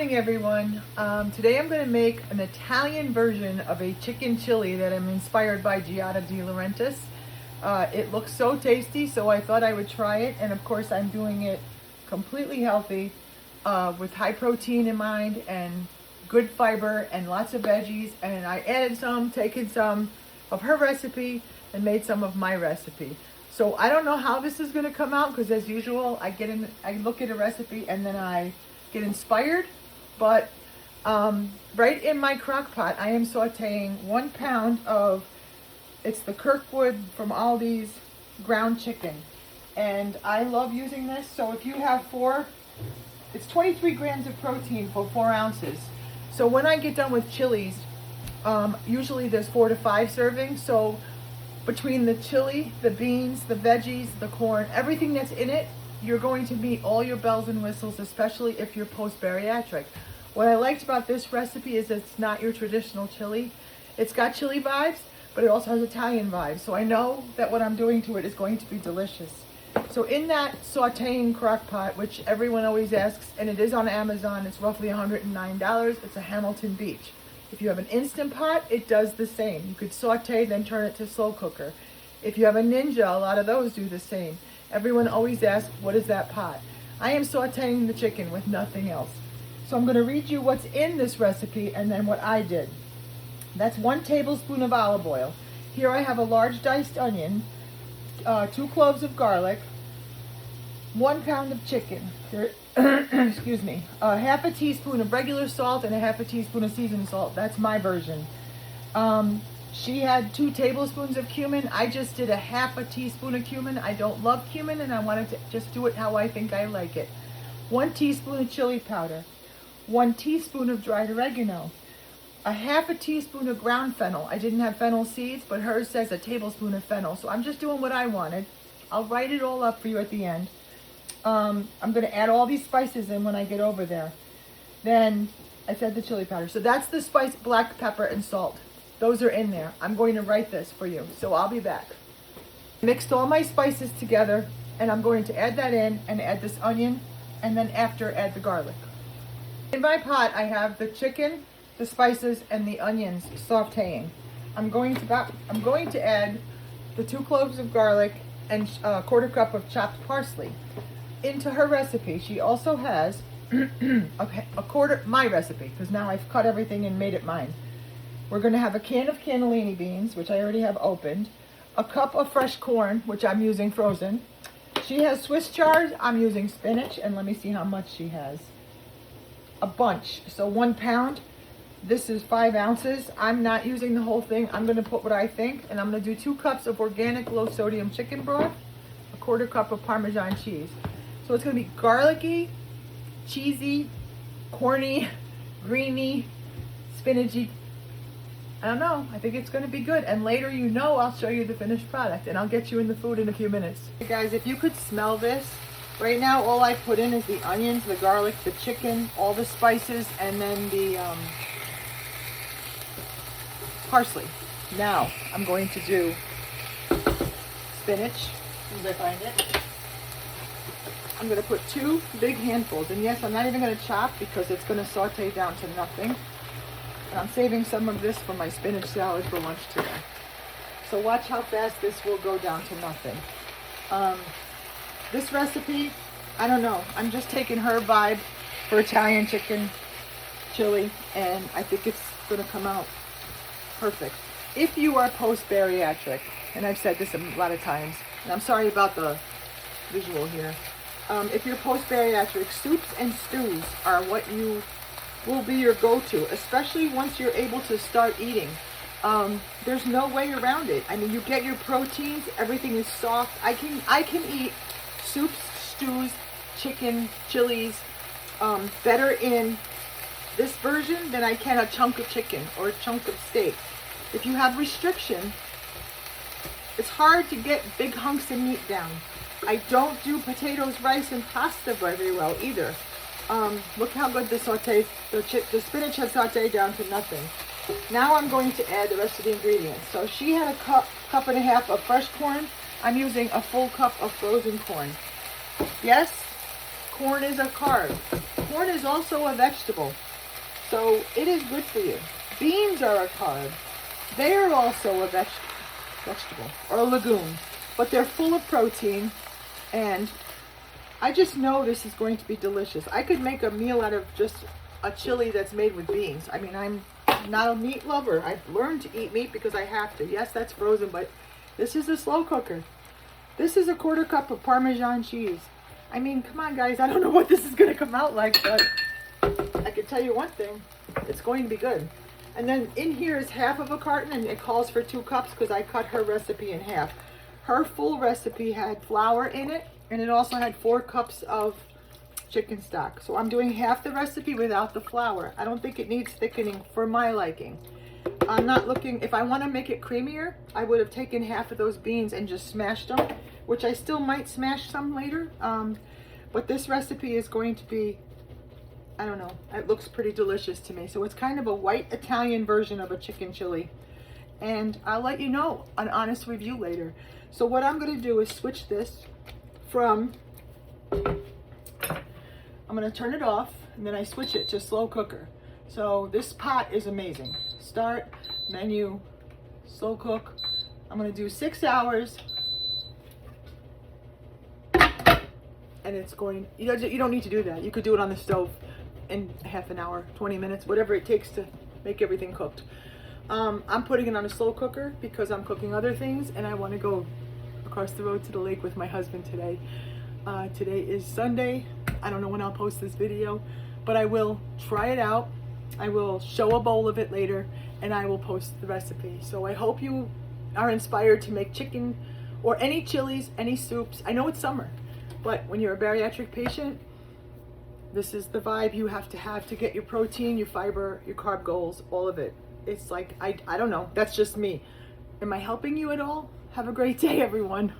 morning, everyone. Today I'm going to make an Italian version of a chicken chili that I'm inspired by Giada De Laurentiis. It looks so tasty, so I thought I would try it. And of course, I'm doing it completely healthy with high protein in mind and good fiber and lots of veggies. And I added taken some of her recipe and made some of my recipe. So I don't know how this is going to come out because, as usual, I look at a recipe and then I get inspired. But right in my crock pot, I am sauteing 1 pound of, it's the Kirkwood from Aldi's ground chicken. And I love using this. So if you have it's 23 grams of protein for 4 ounces. So when I get done with chilies, usually there's 4 to 5 servings. So between the chili, the beans, the veggies, the corn, everything that's in it, you're going to meet all your bells and whistles, especially if you're post-bariatric. What I liked about this recipe is it's not your traditional chili. It's got chili vibes, but it also has Italian vibes. So I know that what I'm doing to it is going to be delicious. So in that sauteing crock pot, which everyone always asks, and it is on Amazon, it's roughly $109. It's a Hamilton Beach. If you have an Instant Pot, it does the same. You could saute, then turn it to slow cooker. If you have a Ninja, a lot of those do the same. Everyone always asks, what is that pot? I am sauteing the chicken with nothing else. So I'm going to read you what's in this recipe and then what I did. That's 1 tablespoon of olive oil. Here I have a large diced onion, 2 cloves of garlic, 1 pound of chicken. Excuse me, half a teaspoon of regular salt and a half a teaspoon of seasoned salt. That's my version. She had 2 tablespoons of cumin. I just did a half a teaspoon of cumin. I don't love cumin and I wanted to just do it how I think I like it. 1 teaspoon of chili powder, 1 teaspoon of dried oregano, a half a teaspoon of ground fennel. I didn't have fennel seeds, but hers says a tablespoon of fennel. So I'm just doing what I wanted. I'll write it all up for you at the end. I'm going to add all these spices in when I get over there. Then I said the chili powder. So that's the spice, black pepper and salt. Those are in there. I'm going to write this for you. So I'll be back. Mixed all my spices together and I'm going to add that in and add this onion and then after add the garlic. In my pot I have the chicken, the spices and the onions sauteing. I'm going to add the 2 cloves of garlic and a 1/4 cup of chopped parsley. Into her recipe, she also has my recipe, because now I've cut everything and made it mine. We're going to have a can of cannellini beans, which I already have opened, a cup of fresh corn, which I'm using frozen. She has Swiss chard, I'm using spinach, and let me see how much she has. A bunch, so 1 pound. This is 5 ounces. I'm not using the whole thing. I'm going to put what I think, and I'm going to do 2 cups of organic low-sodium chicken broth, a 1/4 cup of Parmesan cheese. So it's going to be garlicky, cheesy, corny, greeny, spinachy. I don't know. I think it's going to be good. And later, I'll show you the finished product. And I'll get you in the food in a few minutes. Hey guys, if you could smell this. Right now, all I put in is the onions, the garlic, the chicken, all the spices, and then the parsley. Now, I'm going to do spinach, as I find it. I'm going to put 2 big handfuls, and yes, I'm not even going to chop because it's going to saute down to nothing. And I'm saving some of this for my spinach salad for lunch today. So watch how fast this will go down to nothing. This recipe, I don't know. I'm just taking her vibe for Italian chicken chili, and I think it's going to come out perfect. If you are post-bariatric, and I've said this a lot of times, and I'm sorry about the visual here. If you're post-bariatric, soups and stews are what will be your go-to, especially once you're able to start eating. There's no way around it. I mean, you get your proteins, everything is soft. I can eat soups, stews, chicken, chilies, better in this version than I can a chunk of chicken or a chunk of steak. If you have restriction, it's hard to get big hunks of meat down. I don't do potatoes, rice, and pasta very well either. Look how good the spinach has sauteed down to nothing. Now I'm going to add the rest of the ingredients. So she had a cup and a half of fresh corn. I'm using a full cup of frozen corn. Yes, corn is a carb. Corn is also a vegetable, so it is good for you. Beans are a carb. They are also a vegetable or a legume, but they're full of protein, and I just know this is going to be delicious. I could make a meal out of just a chili that's made with beans. I mean, I'm not a meat lover. I've learned to eat meat because I have to. Yes, that's frozen, but this is a slow cooker. This is a 1/4 cup of Parmesan cheese. I mean, come on, guys. I don't know what this is going to come out like, but I can tell you one thing. It's going to be good. And then in here is half of a carton, and it calls for 2 cups because I cut her recipe in half. Her full recipe had flour in it, and it also had 4 cups of chicken stock. So I'm doing half the recipe without the flour. I don't think it needs thickening for my liking. I'm not looking, if I want to make it creamier, I would have taken half of those beans and just smashed them, which I still might smash some later. But this recipe is going to be, I don't know, it looks pretty delicious to me. So it's kind of a white Italian version of a chicken chili. And I'll let you know an honest review later. So what I'm going to do is switch this from, I'm going to turn it off, and then I switch it to slow cooker. So this pot is amazing. Start, menu, slow cook. I'm going to do 6 hours. And it's going, you don't need to do that. You could do it on the stove in half an hour, 20 minutes, whatever it takes to make everything cooked. I'm putting it on a slow cooker because I'm cooking other things, and I want to go across the road to the lake with my husband today. Today is Sunday. I don't know when I'll post this video, but I will try it out. I will show a bowl of it later, and I will post the recipe. So I hope you are inspired to make chicken or any chilies, any soups. I know it's summer, but when you're a bariatric patient, this is the vibe you have to get your protein, your fiber, your carb goals, all of it. It's like, I don't know, that's just me. Am I helping you at all? Have a great day, everyone.